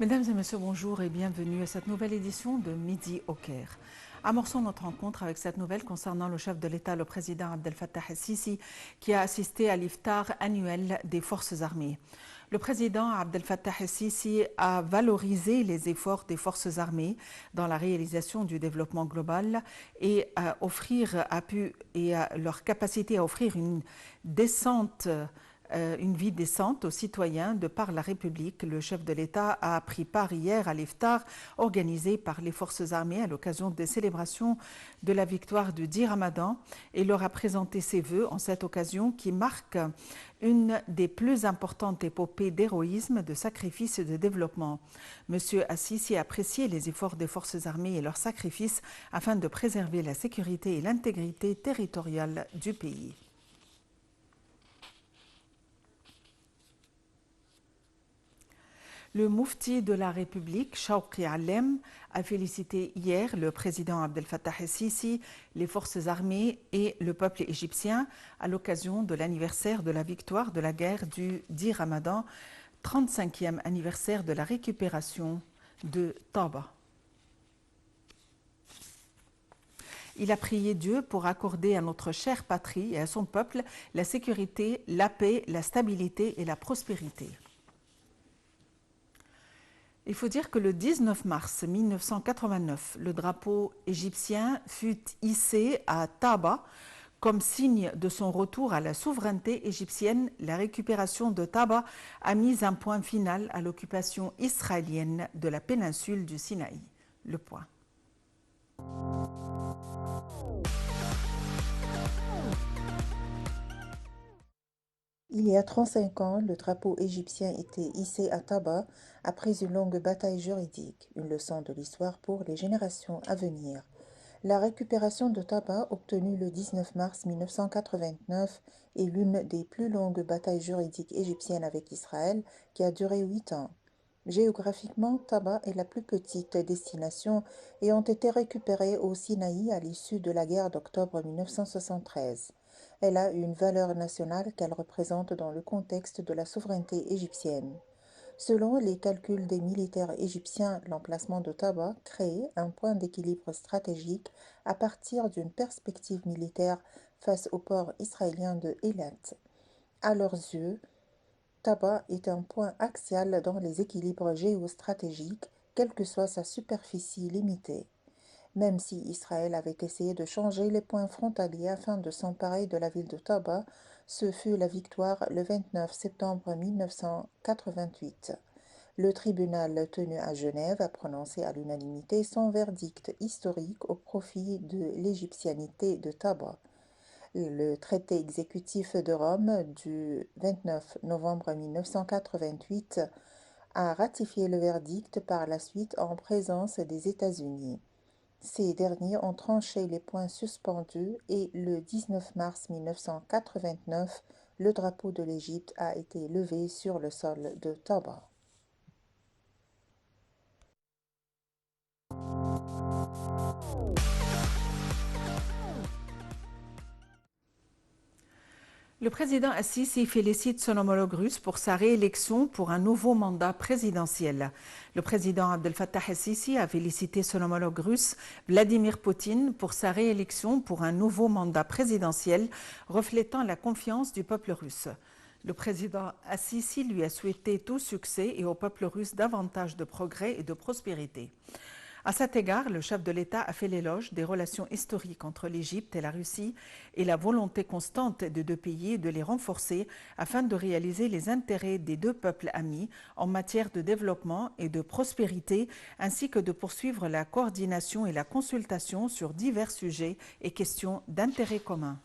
Mesdames et messieurs, bonjour et bienvenue à cette nouvelle édition de Midi au Caire. Amorçons notre rencontre avec cette nouvelle concernant le chef de l'État, le président Abdel Fattah el-Sisi, qui a assisté à l'iftar annuel des forces armées. Le président Abdel Fattah el-Sisi a valorisé les efforts des forces armées dans la réalisation du développement global et leur capacité à offrir une vie décente aux citoyens de par la République. Le chef de l'État a pris part hier à l'iftar organisé par les forces armées à l'occasion des célébrations de la victoire du 10 Ramadan et leur a présenté ses vœux en cette occasion qui marque une des plus importantes épopées d'héroïsme, de sacrifice et de développement. Monsieur Assisi a apprécié les efforts des forces armées et leurs sacrifices afin de préserver la sécurité et l'intégrité territoriale du pays. Le Moufti de la République, Chawqi Allem, a félicité hier le président Abdel Fattah el-Sisi, les forces armées et le peuple égyptien à l'occasion de l'anniversaire de la victoire de la guerre du 10 Ramadan, 35e anniversaire de la récupération de Taba. Il a prié Dieu pour accorder à notre chère patrie et à son peuple la sécurité, la paix, la stabilité et la prospérité. Il faut dire que le 19 mars 1989, le drapeau égyptien fut hissé à Taba comme signe de son retour à la souveraineté égyptienne. La récupération de Taba a mis un point final à l'occupation israélienne de la péninsule du Sinaï. Le point. Il y a 35 ans, le drapeau égyptien était hissé à Taba après une longue bataille juridique, une leçon de l'histoire pour les générations à venir. La récupération de Taba, obtenue le 19 mars 1989, est l'une des plus longues batailles juridiques égyptiennes avec Israël qui a duré 8 ans. Géographiquement, Taba est la plus petite destination ayant été récupérée au Sinaï à l'issue de la guerre d'octobre 1973. Elle a une valeur nationale qu'elle représente dans le contexte de la souveraineté égyptienne. Selon les calculs des militaires égyptiens, l'emplacement de Taba crée un point d'équilibre stratégique à partir d'une perspective militaire face au port israélien de Eilat. À leurs yeux, Taba est un point axial dans les équilibres géostratégiques, quelle que soit sa superficie limitée. Même si Israël avait essayé de changer les points frontaliers afin de s'emparer de la ville de Taba, ce fut la victoire le 29 septembre 1988. Le tribunal tenu à Genève a prononcé à l'unanimité son verdict historique au profit de l'égyptianité de Taba. Le traité exécutif de Rome du 29 novembre 1988 a ratifié le verdict par la suite en présence des États-Unis. Ces derniers ont tranché les points suspendus et le 19 mars 1989, le drapeau de l'Égypte a été levé sur le sol de Taba. Le président Assisi félicite son homologue russe pour sa réélection pour un nouveau mandat présidentiel. Le président Abdel Fattah el-Sisi a félicité son homologue russe Vladimir Poutine pour sa réélection pour un nouveau mandat présidentiel, reflétant la confiance du peuple russe. Le président Assisi lui a souhaité tout succès et au peuple russe davantage de progrès et de prospérité. À cet égard, le chef de l'État a fait l'éloge des relations historiques entre l'Égypte et la Russie et la volonté constante des deux pays de les renforcer afin de réaliser les intérêts des deux peuples amis en matière de développement et de prospérité, ainsi que de poursuivre la coordination et la consultation sur divers sujets et questions d'intérêt commun.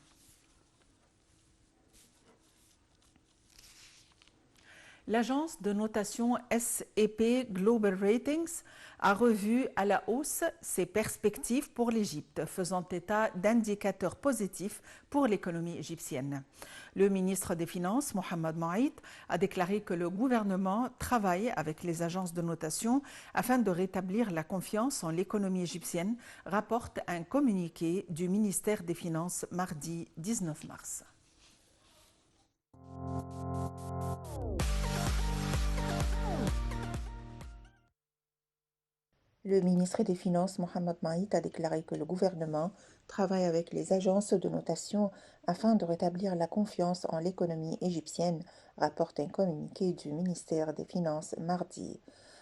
L'agence de notation S&P Global Ratings a revu à la hausse ses perspectives pour l'Égypte, faisant état d'indicateurs positifs pour l'économie égyptienne. Le ministre des Finances, Mohamed Moaïd, a déclaré que le gouvernement travaille avec les agences de notation afin de rétablir la confiance en l'économie égyptienne, rapporte un communiqué du ministère des Finances mardi 19 mars. Le ministre des Finances, Mohamed Maït, a déclaré que le gouvernement travaille avec les agences de notation afin de rétablir la confiance en l'économie égyptienne, rapporte un communiqué du ministère des Finances mardi.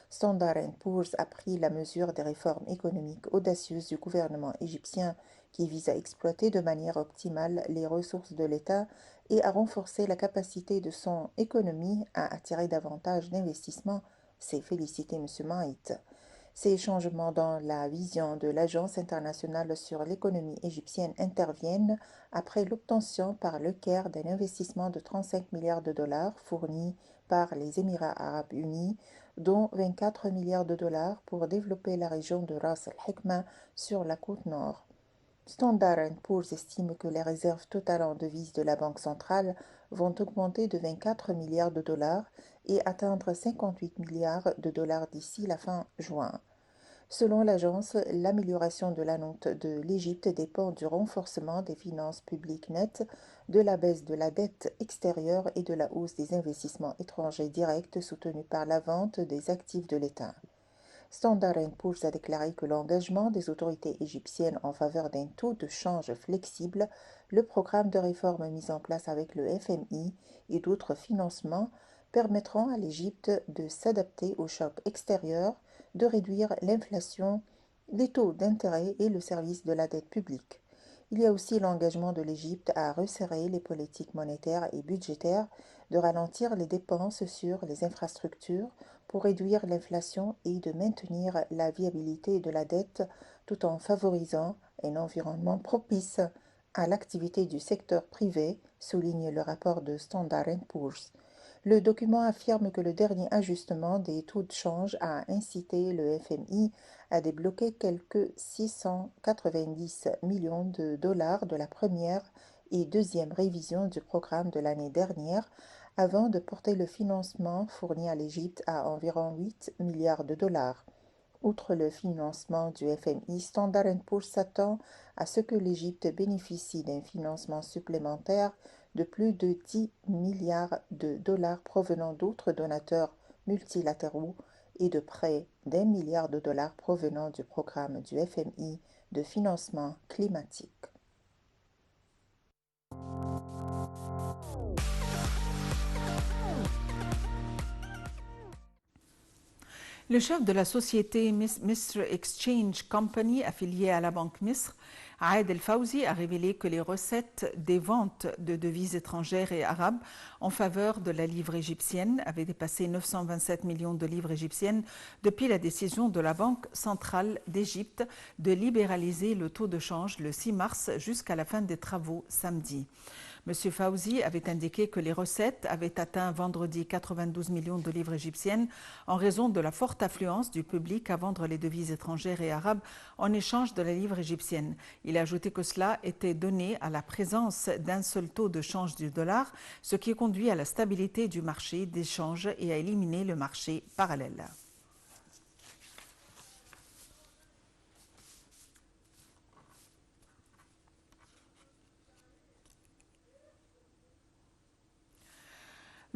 Standard & Poor's a pris la mesure des réformes économiques audacieuses du gouvernement égyptien qui visent à exploiter de manière optimale les ressources de l'État et à renforcer la capacité de son économie à attirer davantage d'investissements, s'est félicité M. Maït. Ces changements dans la vision de l'Agence internationale sur l'économie égyptienne interviennent après l'obtention par le Caire d'un investissement de 35 milliards de dollars fourni par les Émirats arabes unis, dont 24 milliards de dollars pour développer la région de Ras al-Hikma sur la côte nord. Standard & Poor's estime que les réserves totales en devises de la Banque centrale vont augmenter de 24 milliards de dollars et atteindre 58 milliards de dollars d'ici la fin juin. Selon l'agence, l'amélioration de la note de l'Égypte dépend du renforcement des finances publiques nettes, de la baisse de la dette extérieure et de la hausse des investissements étrangers directs soutenus par la vente des actifs de l'État. Standard & Poor's a déclaré que l'engagement des autorités égyptiennes en faveur d'un taux de change flexible, le programme de réforme mis en place avec le FMI et d'autres financements permettront à l'Égypte de s'adapter aux chocs extérieurs, de réduire l'inflation, les taux d'intérêt et le service de la dette publique. Il y a aussi l'engagement de l'Égypte à resserrer les politiques monétaires et budgétaires, de ralentir les dépenses sur les infrastructures pour réduire l'inflation et de maintenir la viabilité de la dette tout en favorisant un environnement propice à l'activité du secteur privé, souligne le rapport de Standard & Poor's. Le document affirme que le dernier ajustement des taux de change a incité le FMI à débloquer quelques 690 millions de dollars de la première et deuxième révision du programme de l'année dernière, avant de porter le financement fourni à l'Égypte à environ 8 milliards de dollars. Outre le financement du FMI, Standard & Poor's s'attend à ce que l'Égypte bénéficie d'un financement supplémentaire de plus de 10 milliards de dollars provenant d'autres donateurs multilatéraux et de près d'1 milliard de dollars provenant du programme du FMI de financement climatique. Le chef de la société Misr Exchange Company, affiliée à la Banque Misr, Aed El Fawzi, a révélé que les recettes des ventes de devises étrangères et arabes en faveur de la livre égyptienne avaient dépassé 927 millions de livres égyptiennes depuis la décision de la Banque centrale d'Égypte de libéraliser le taux de change le 6 mars jusqu'à la fin des travaux samedi. M. Fawzi avait indiqué que les recettes avaient atteint vendredi 92 millions de livres égyptiennes en raison de la forte affluence du public à vendre les devises étrangères et arabes en échange de la livre égyptienne. Il a ajouté que cela était donné à la présence d'un seul taux de change du dollar, ce qui conduit à la stabilité du marché d'échange et à éliminer le marché parallèle.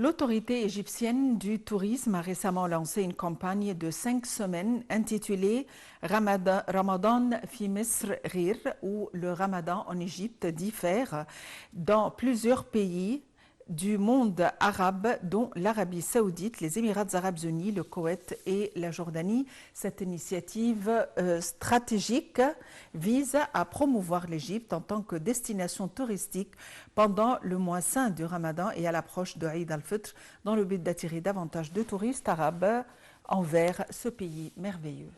L'autorité égyptienne du tourisme a récemment lancé une campagne de 5 semaines intitulée Ramadan fi Misr Ghir, où le Ramadan en Égypte diffère dans plusieurs pays du monde arabe, dont l'Arabie saoudite, les Émirats arabes unis, le Koweït et la Jordanie. Cette initiative stratégique vise à promouvoir l'Égypte en tant que destination touristique pendant le mois saint du Ramadan et à l'approche de Eid al-Fitr, dans le but d'attirer davantage de touristes arabes envers ce pays merveilleux.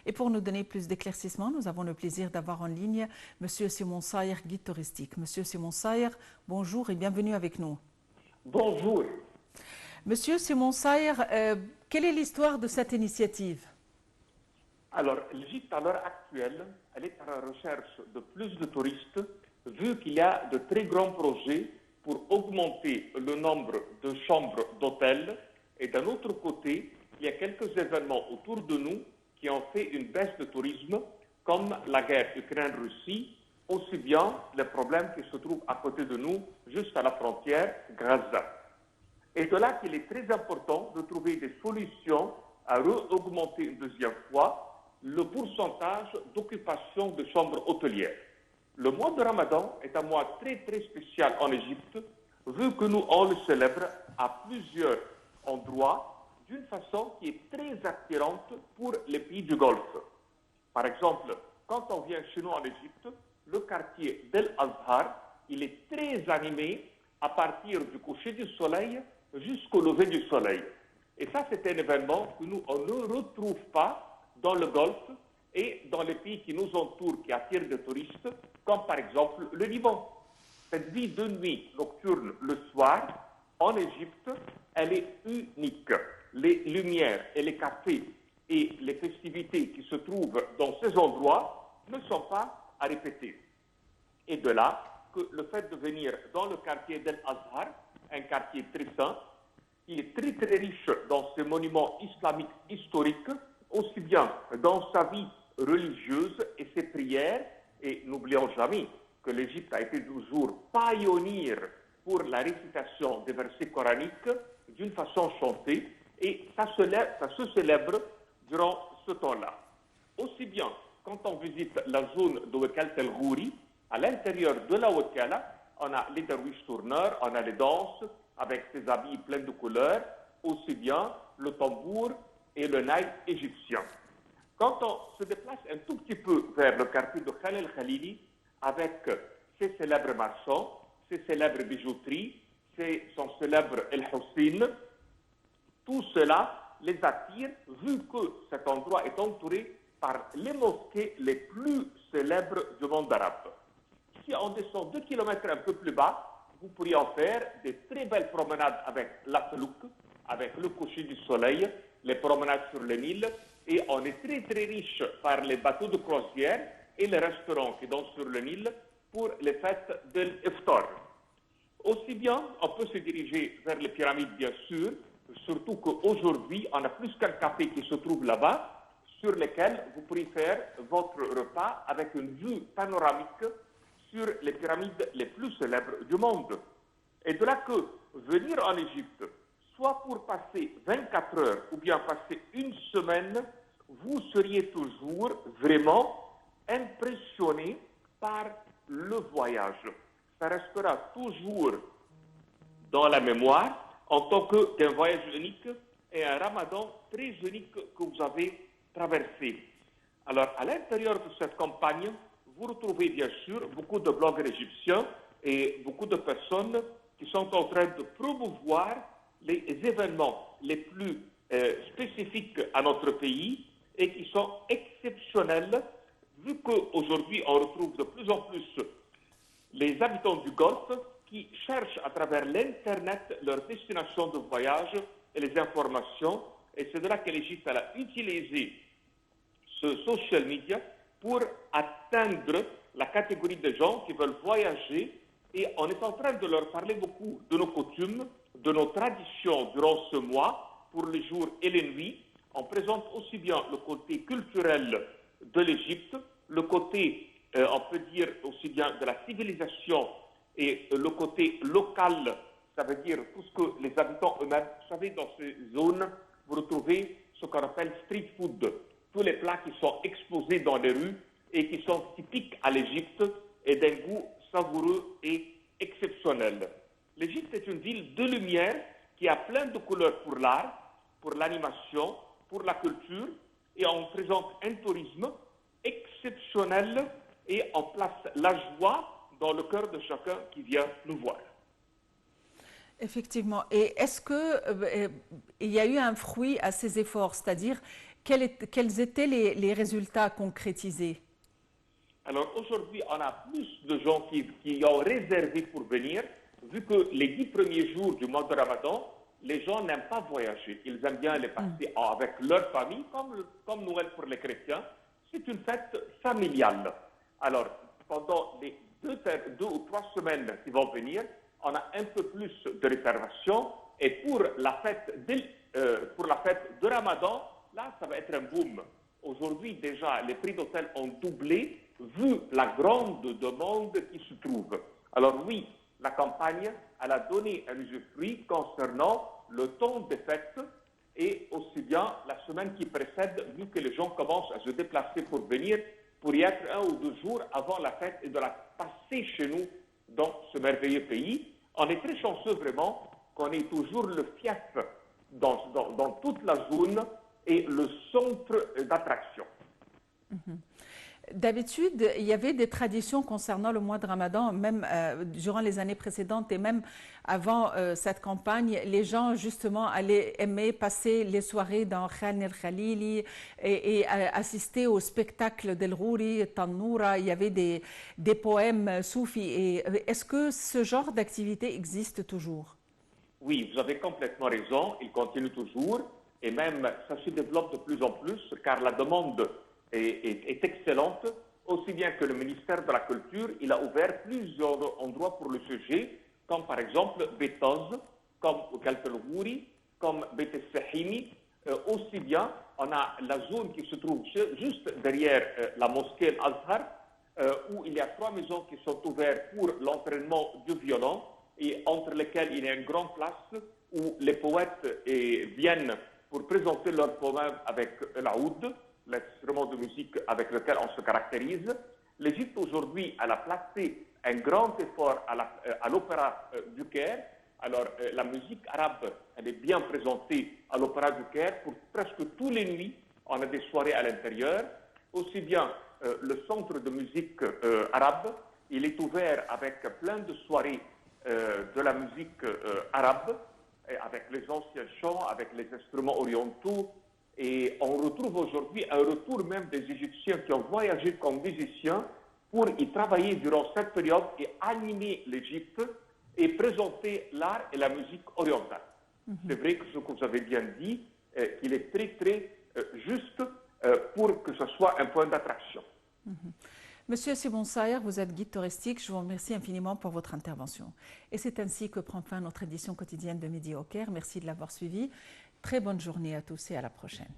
Et pour nous donner plus d'éclaircissements, nous avons le plaisir d'avoir en ligne M. Simon Sayer, guide touristique. M. Simon Sayer, bonjour et bienvenue avec nous. Bonjour. Monsieur Simon Sayer, quelle est l'histoire de cette initiative? Alors, l'Égypte, à l'heure actuelle, elle est à la recherche de plus de touristes, vu qu'il y a de très grands projets pour augmenter le nombre de chambres d'hôtels. Et d'un autre côté, il y a quelques événements autour de nous qui ont fait une baisse de tourisme, comme la guerre Ukraine-Russie, aussi bien les problèmes qui se trouvent à côté de nous, juste à la frontière, Gaza. Et de là qu'il est très important de trouver des solutions à augmenter une deuxième fois le pourcentage d'occupation de chambres hôtelières. Le mois de Ramadan est un mois très très spécial en Égypte, vu que nous on le célèbre à plusieurs endroits d'une façon qui est très attirante pour les pays du Golfe. Par exemple, quand on vient chez nous en Égypte, le quartier d'El Azhar, il est très animé à partir du coucher du soleil jusqu'au lever du soleil. Et ça, c'est un événement que nous, on ne retrouve pas dans le Golfe et dans les pays qui nous entourent, qui attirent des touristes, comme par exemple le Liban. Cette vie de nuit nocturne le soir, en Égypte, elle est unique. Les lumières et les cafés et les festivités qui se trouvent dans ces endroits ne sont pas à répéter. Et de là que le fait de venir dans le quartier d'El Azhar, un quartier très saint, qui est très très riche dans ses monuments islamiques historiques, aussi bien dans sa vie religieuse et ses prières, et n'oublions jamais que l'Égypte a été toujours pionnière pour la récitation des versets coraniques d'une façon chantée, et ça se célèbre durant ce temps-là. Aussi bien quand on visite la zone de Wekalat El Ghouri, à l'intérieur de la Wekala, on a les derviches tourneurs, on a les danses avec ses habits pleins de couleurs, aussi bien le tambour et le naïf égyptien. Quand on se déplace un tout petit peu vers le quartier de Khan el-Khalili, avec ses célèbres marchands, ses célèbres bijouteries, son célèbre El Hussein, tout cela les attire, vu que cet endroit est entouré par les mosquées les plus célèbres du monde arabe. Si on descend 2 kilomètres un peu plus bas, vous pourriez en faire des très belles promenades avec la Felouk, avec le coucher du soleil, les promenades sur le Nil, et on est très très riche par les bateaux de croisière et les restaurants qui donnent sur le Nil pour les fêtes de l'Iftar. Aussi bien, on peut se diriger vers les pyramides, bien sûr, surtout qu'aujourd'hui, on a plus qu'un café qui se trouve là-bas, sur lequel vous pourrez faire votre repas avec une vue panoramique sur les pyramides les plus célèbres du monde. Et de là que venir en Égypte, soit pour passer 24 heures ou bien passer une semaine, vous seriez toujours vraiment impressionné par le voyage. Ça restera toujours dans la mémoire en tant qu'un voyage unique et un ramadan très unique que vous avez traversé. Alors, à l'intérieur de cette campagne, vous retrouvez bien sûr beaucoup de blogueurs égyptiens et beaucoup de personnes qui sont en train de promouvoir les événements les plus spécifiques à notre pays et qui sont exceptionnels, vu qu'aujourd'hui on retrouve de plus en plus les habitants du Golfe qui cherchent à travers l'Internet leur destination de voyage et les informations. Et c'est de là que l'Égypte a utilisé ce social media pour atteindre la catégorie de gens qui veulent voyager. Et on est en train de leur parler beaucoup de nos coutumes, de nos traditions durant ce mois, pour les jours et les nuits. On présente aussi bien le côté culturel de l'Égypte, le côté, on peut dire aussi bien de la civilisation et le côté local, ça veut dire tout ce que les habitants eux-mêmes, vous savez, dans ces zones, vous retrouvez ce qu'on appelle street food, tous les plats qui sont exposés dans les rues et qui sont typiques à l'Égypte et d'un goût savoureux et exceptionnel. L'Égypte est une ville de lumière qui a plein de couleurs pour l'art, pour l'animation, pour la culture, et on présente un tourisme exceptionnel et on place la joie dans le cœur de chacun qui vient nous voir. Effectivement. Et est-ce qu'il y a eu un fruit à ces efforts, c'est-à-dire quels étaient les résultats concrétisés? Alors aujourd'hui, on a plus de gens qui ont réservé pour venir, vu que les 10 premiers jours du mois de Ramadan, les gens n'aiment pas voyager. Ils aiment bien les passer avec leur famille, comme Noël pour les chrétiens. C'est une fête familiale. Alors, pendant les 2 ou 3 semaines qui vont venir, on a un peu plus de réservations. Et pour la fête de Ramadan, là, ça va être un boom. Aujourd'hui, déjà, les prix d'hôtel ont doublé, vu la grande demande qui se trouve. Alors oui, la campagne elle a donné un usufruit concernant le temps des fêtes et aussi bien la semaine qui précède, vu que les gens commencent à se déplacer pour venir, pour y être 1 ou 2 jours avant la fête et de la passer chez nous dans ce merveilleux pays. On est très chanceux vraiment qu'on ait toujours le fief dans toute la zone et le centre d'attraction. D'habitude, il y avait des traditions concernant le mois de Ramadan, même durant les années précédentes et même avant cette campagne. Les gens, justement, aimaient passer les soirées dans Khan el-Khalili et assister au spectacle d'El Rouri, Tannoura. Il y avait des poèmes soufis. Est-ce que ce genre d'activité existe toujours? Oui, vous avez complètement raison. Il continue toujours et même ça se développe de plus en plus car la demande est excellente, aussi bien que le ministère de la Culture, il a ouvert plusieurs endroits pour le sujet, comme par exemple Betoz, comme Kalt el-Ghouri, comme Bet el-Sahimi. Aussi bien, on a la zone qui se trouve juste derrière la mosquée Al-Azhar, où il y a 3 maisons qui sont ouvertes pour l'entraînement du violon, et entre lesquelles il y a une grande place où les poètes viennent pour présenter leurs poèmes avec la oud, l'instrument de musique avec lequel on se caractérise. L'Égypte aujourd'hui, elle a placé un grand effort à l'Opéra du Caire. Alors, la musique arabe, elle est bien présentée à l'Opéra du Caire pour presque tous les nuits. On a des soirées à l'intérieur. Aussi bien, le centre de musique arabe, il est ouvert avec plein de soirées de la musique arabe, avec les anciens chants, avec les instruments orientaux. Et on retrouve aujourd'hui un retour même des Égyptiens qui ont voyagé comme musiciens pour y travailler durant cette période et animer l'Égypte et présenter l'art et la musique orientale. C'est vrai que ce que vous avez bien dit, qu'il est très, très juste pour que ce soit un point d'attraction. Monsieur Sibon Saher, vous êtes guide touristique. Je vous remercie infiniment pour votre intervention. Et c'est ainsi que prend fin notre édition quotidienne de Midi au Caire. Merci de l'avoir suivi. Très bonne journée à tous et à la prochaine.